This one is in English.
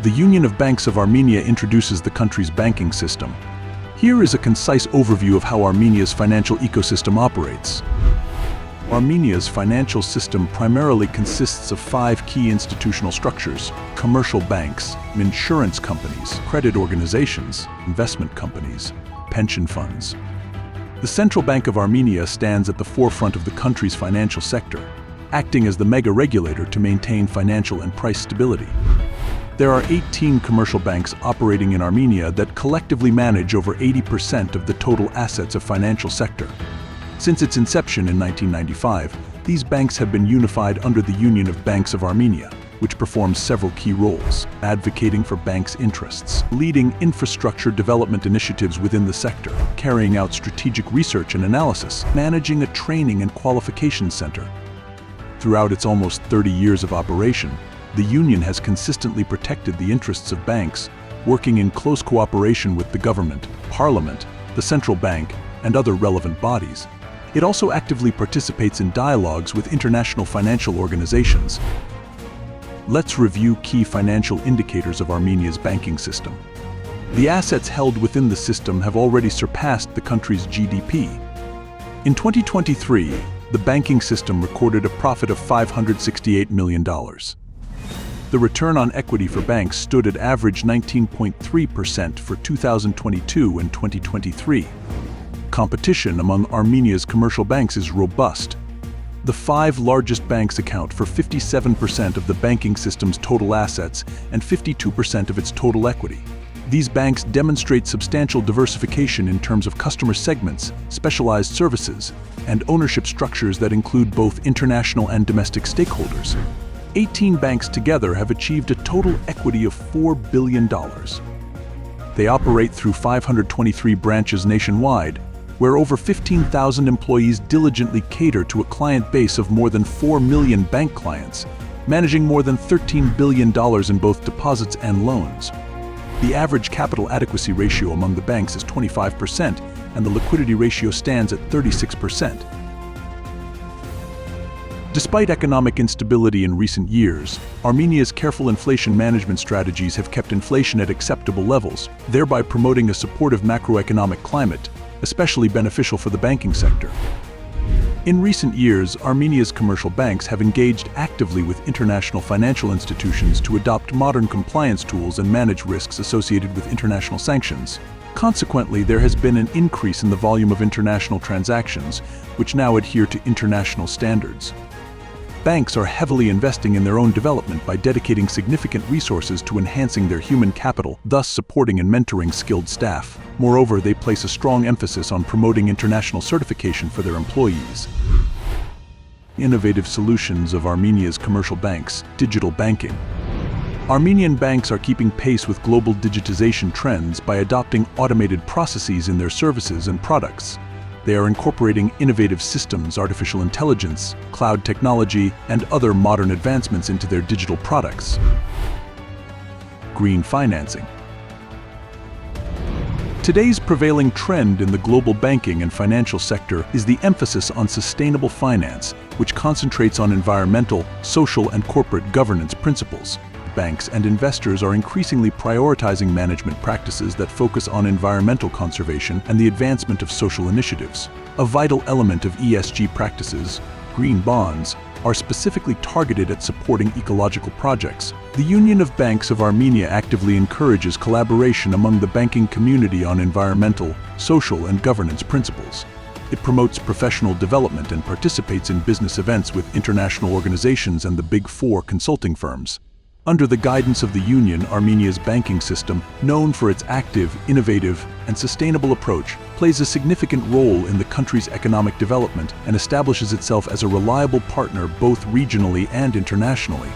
the Union of Banks of Armenia introduces the country's banking system. Here is a concise overview of how Armenia's financial ecosystem operates. Armenia's financial system primarily consists of 5 key institutional structures: commercial banks, insurance companies, credit organizations, investment companies, pension funds. The Central Bank of Armenia stands at the forefront of the country's financial sector, acting as the mega regulator to maintain financial and price stability. There are 18 commercial banks operating in Armenia that collectively manage over 80% of the total assets of financial sector. Since its inception in 1995, these banks have been unified under the Union of Banks of Armenia, which performs several key roles: advocating for banks' interests, leading infrastructure development initiatives within the sector, carrying out strategic research and analysis, managing a training and qualification center. Throughout its almost 30 years of operation, the Union has consistently protected the interests of banks, working in close cooperation with the government, parliament, the central bank, and other relevant bodies. It also actively participates in dialogues with international financial organizations. Let's review key financial indicators of Armenia's banking system. The assets held within the system have already surpassed the country's GDP. In 2023, the banking system recorded a profit of $568 million. The return on equity for banks stood at average 19.3% for 2022 and 2023. Competition among Armenia's commercial banks is robust. The 5 largest banks account for 57% of the banking system's total assets and 52% of its total equity. These banks demonstrate substantial diversification in terms of customer segments, specialized services, and ownership structures that include both international and domestic stakeholders. 18 banks together have achieved a total equity of $4 billion. They operate through 523 branches nationwide, where over 15,000 employees diligently cater to a client base of more than 4 million bank clients, managing more than $13 billion in both deposits and loans. The average capital adequacy ratio among the banks is 25%, and the liquidity ratio stands at 36%. Despite economic instability in recent years, Armenia's careful inflation management strategies have kept inflation at acceptable levels, thereby promoting a supportive macroeconomic climate, especially beneficial for the banking sector. In recent years, Armenia's commercial banks have engaged actively with international financial institutions to adopt modern compliance tools and manage risks associated with international sanctions. Consequently, there has been an increase in the volume of international transactions, which now adhere to international standards. Banks are heavily investing in their own development by dedicating significant resources to enhancing their human capital, thus supporting and mentoring skilled staff. Moreover, they place a strong emphasis on promoting international certification for their employees. Innovative solutions of Armenia's commercial banks: digital banking. Armenian banks are keeping pace with global digitization trends by adopting automated processes in their services and products. They are incorporating innovative systems, artificial intelligence, cloud technology, and other modern advancements into their digital products. Green financing. Today's prevailing trend in the global banking and financial sector is the emphasis on sustainable finance, which concentrates on environmental, social, and corporate governance principles. Banks and investors are increasingly prioritizing management practices that focus on environmental conservation and the advancement of social initiatives. A vital element of ESG practices, green bonds, are specifically targeted at supporting ecological projects. The Union of Banks of Armenia actively encourages collaboration among the banking community on environmental, social, and governance principles. It promotes professional development and participates in business events with international organizations and the Big Four consulting firms. Under the guidance of the Union, Armenia's banking system, known for its active, innovative, and sustainable approach, plays a significant role in the country's economic development and establishes itself as a reliable partner both regionally and internationally.